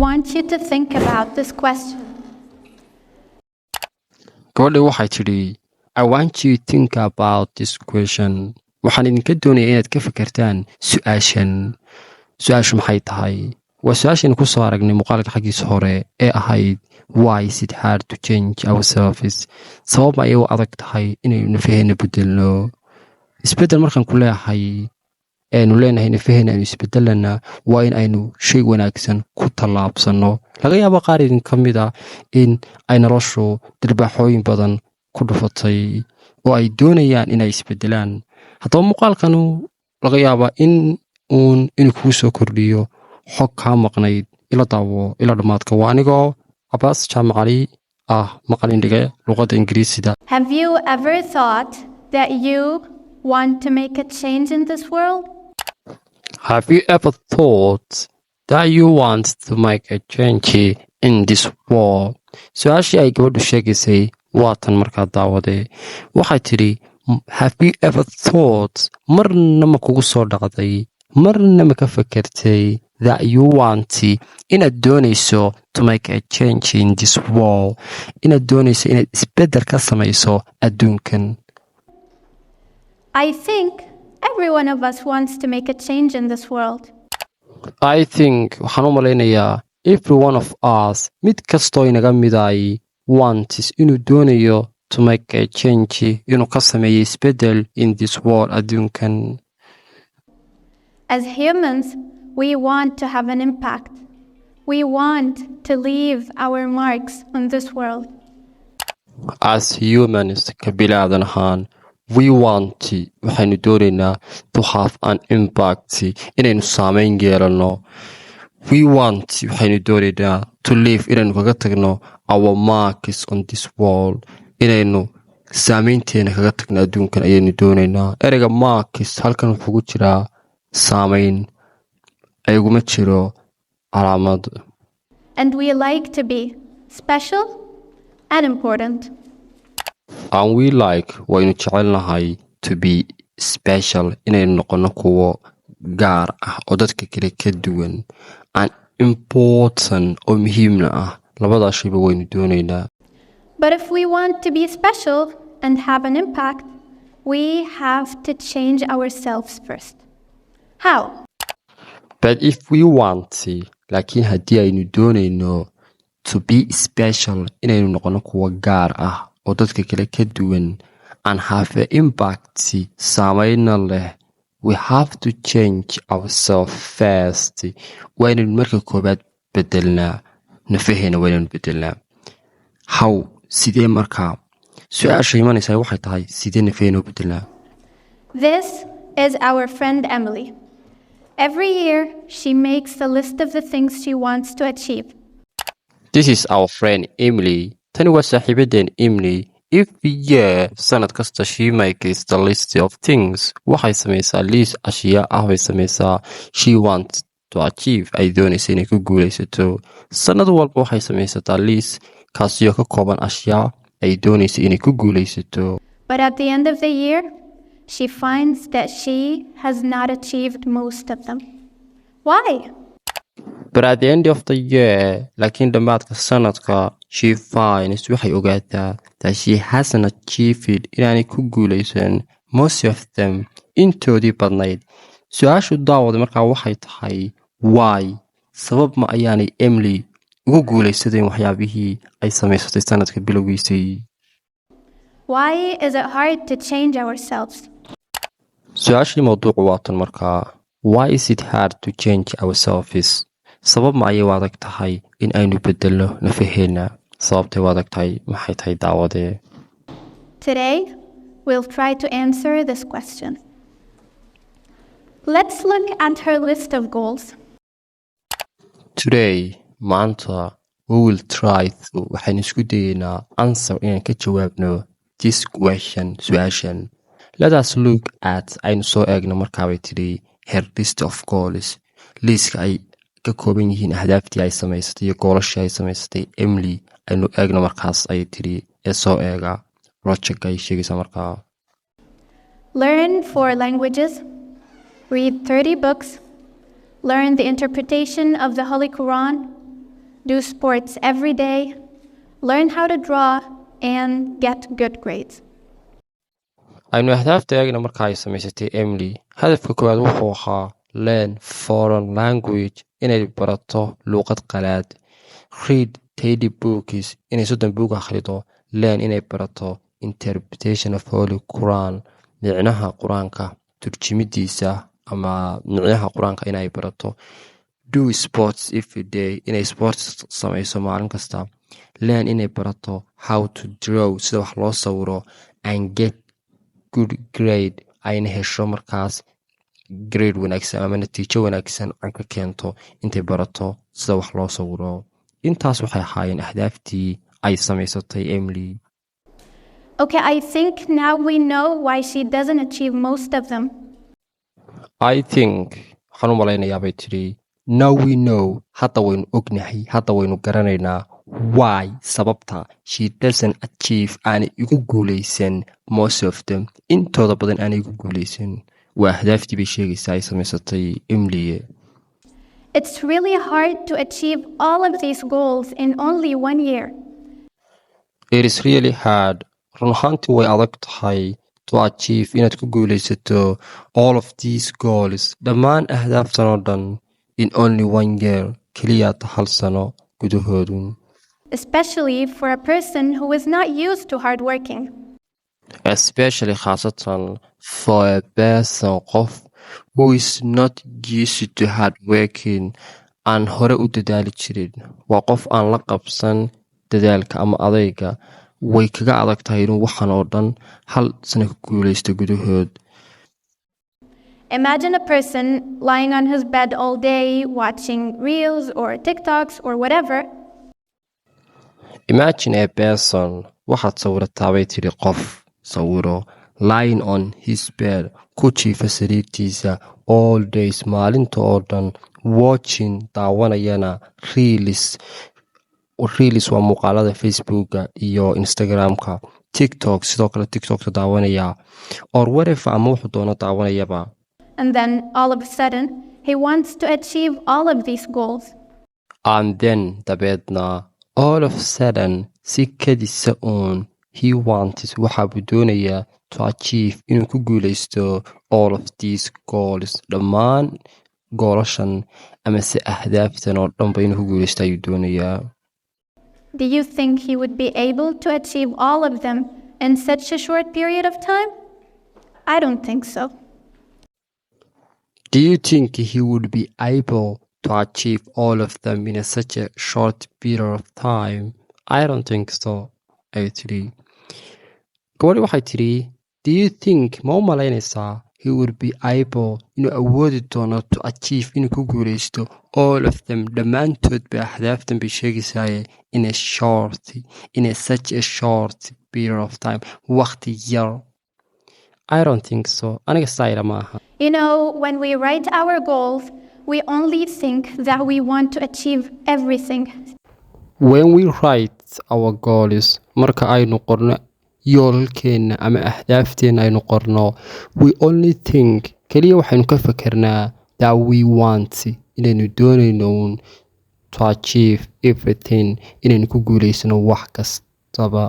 want you to think about this question. gabadhi waxay tidhi I want you to think about this question waxaan idinka doonayaa inaad ka fikirtaan su-aashu maxay tahay waa su-aashaynu ku soo aragnay muuqaalka xaggiisa hore ee ahayd why is it hard to change ourselves sabab ayay u adag tahay inaynu nafaheena bedelno isbeddel markaan ku leeyahay aynu leenahay nafaheena aynu isbedelana waa in aynu shay wanaagsan ku tallaabsanno laga yaabo qaar idin ka mid ah in ay noloshu dirbaaxooyin badan ku dhufatay oo ay doonayaan inay isbedelaan haddaba muuqaalkanu laga yaabaa inuu kugu soo kordhiyo xog kaa maqnayd ila daawo ila dhammaadka waa anigoo cabaas jaamacali ah maqalindhige luqadda ingiriisida Have you ever thought that you want to make a change in this world? Have you ever thought that you want to make a change in this world su-aashii ay gabadhu sheegaysay waatan markaa daawadee waxay tidhi have you ever thought marna ma kugu soo dhacday marna ma ka fakertay that you want inaad doonayso to make a change in this world inaad doonayso inaad isbeddel ka samayso adduunkan I think every one of us wants to make a change in this world. I think waxaan u malaynayaa every one of us mid kastoo inaga miday wants inuu doonayo to make a change inuu ka sameeyo isbeddel in this world adduunkan As humans, we want to have an impact. We want to leave our marks on this world. As humans ka bilaadan ahaan we want waxaynu doonaynaa to have an impact inaynu saameyn yeelano we want waxaynu doonaynaa to live inaynu kaga tagno our marks on this world inaynu saameynteena kaga tagno adduunkan ayaynu doonaynaa ereyga marks halkan wuxuu ku jiraa saameyn ayaguma jiro calaamad And we like to be special and important. And we like waynu jecelnahay to be special inaynu noqono kuwo gaar ah oo dadka kale ka duwan and important oo muhiimna ah labadaas shayba waynu doonaynaa But if we want to be special and have an impact, we have to change ourselves first. How? But if we want laakiin haddii aynu doonayno to be special inaynu noqono kuwo gaar ah oo dadka kale ka duwan and have an impact saameyna leh we have to change ourselves first waa inaynu marka koobaad bedelnaa nafaheena waa inaynu bedelnaa how sidee markaa su-aasha imanaysaa waxay tahay sidee nafaheena u bedelnaa This is our friend Emily. Every year, she makes a list of the things she wants to achieve. This is our friend Emily. Tani waa saaxiibadeen Emily. Every year, sanad kasta she makes the list of things. Waxay samaysaa liis ashyaa ah bay samaysaa she wants to achieve ay doonaysa inay ku guulaysato. Sanad walba waxay samaysataa liis kaasiyoo ka kooban ashyaa ay doonaysa inay ku guulaysato. But at the end of the year, she finds that she has not achieved most of them. Why? But at the end of the year, laakiin dhammaadka sanadka, she finds waxay ogaataa that she hasn't achieved inaanay ku guulaysan most of them intoodii badnayd. Su-aashu daawada markaa waxay tahay why sabab ma ayaanay Emily ugu guulaysadeen waxyaabihii ay samaysatay sanadka bilowgiisii Why is it hard to change ourselves? su-aashii mawduucu waatan markaa why is it hard to change ourselves sabab ma ayay u adag tahay in aynu bedelno nafaheena sababtay u adag tahay maxay tahay daawadee Today, we'll try to answer this question. Let's look at her list of goals. Today maanta we will try to waxaan isku dayeynaa answer inaan ka jawaabno this question su-aashan let us look at aynu soo eegno markaabay tidhi her list of goals liiska ay ka kooban yihiin ahdaaftii ay samaysatay iyo goolashii ay samaysatay Emily aynu eegno markaas ayay tidhi ee soo eega project ay sheegaysaa markaa Learn 4 languages, read 30 books, learn the interpretation of the Holy Quran, do sports every day, learn how to draw, and get good grades. aynu ahdaafta eegna marka ay samaysatay Emily hadafka koowaad wuxuu ahaa learn foreign language inay barato luqad qalaad, read 30 books inay 30 buug akhrido, learn inay barato interpretation of Holy Quran micnaha quraanka turjumidiisa ama micnaha quraanka inay barato, do sports every day inay sports samayso maalin kasta, learn inay barato how to draw sida wax loo sawiro, and get good grade ayna hesho markaas grade wanaagsan ama natiijo wanaagsan ay ka keento intay barato sida wax loo sawiro. intaas waxay ahaayeen ahdaaftii ay samaysatay Emily. Okay, I think now we know why she doesn't achieve most of them. I think waxaan u malaynayaa bay tiri now we know hadda waynu ognahay hadda waynu garanaynaa why sababta she doesn't achieve aanay igu guulaysan most of them intooda badan aanay igu guulaysan. waa ahdaaftii bay sheegaysaa ay samaysatay Emily. It's really hard to achieve all of these goals in only 1 year. It is really hard run ahaantii way adag tahay to achieve inaad ku guulaysato all of these goals dhammaan ahdaaftan oo dhan in only 1 year keliya hal sano gudahoodu. Especially for a person who is not used to hard working. Especially khaasatan for a person qof who is not used to hard working aan hore u dadaali jirin. waa qof aan la qabsan dadaalka ama adayga way kaga adag tahay inuu waxan oo dhan hal sano ku guulaysto gudahood. Imagine a person lying on his bed all day watching reels or TikToks or whatever. Imagine a person waxaad sawirataa bay tiri qof sawiro lying on his bed ku jiifa sariirtiisa all days maalinta oo dhan watching daawanayana reels waa muuqaalada Facebooka iyo Instagramka, TikTok sidoo kale TikTokta daawanaya or whatever ama wuxuu doono daawanayaba. And then all of a sudden he wants to achieve all of these goals. And then dabeedna all of a sudden si kadisa on he wants waxa buu doonayaa to achieve inuu ku guulaysto all of these goals dhammaan goolashan ama si ahdaaftan oo dhanba inuu ku guulaysto ayuu doonayaa. Do you think he would be able to achieve all of them in such a short period of time? I don't think so. Do you think he would be able to achieve all of them in such a short period of time? I don't think so. Actually, gabadhi waxay tiri do you think ma u malaynaysaa he would be able inuu awoodi doono to achieve inuu ku guulaysto all of them dhammaantood ba ahdaaftan bay sheegaysaa in such a short period of time waqti yar. I don't think so. aniga sayra maaha. You know, when we write our goals, we only think that we want to achieve everything. When we write our goals marka aynu qorno yoolalkeena ama ahdaafteena aynu qorno we only think kaliya waxaynu ka fakernaa that we want inaynu doonayno to achieve everything inaynu ku guulaysano wax kastaba.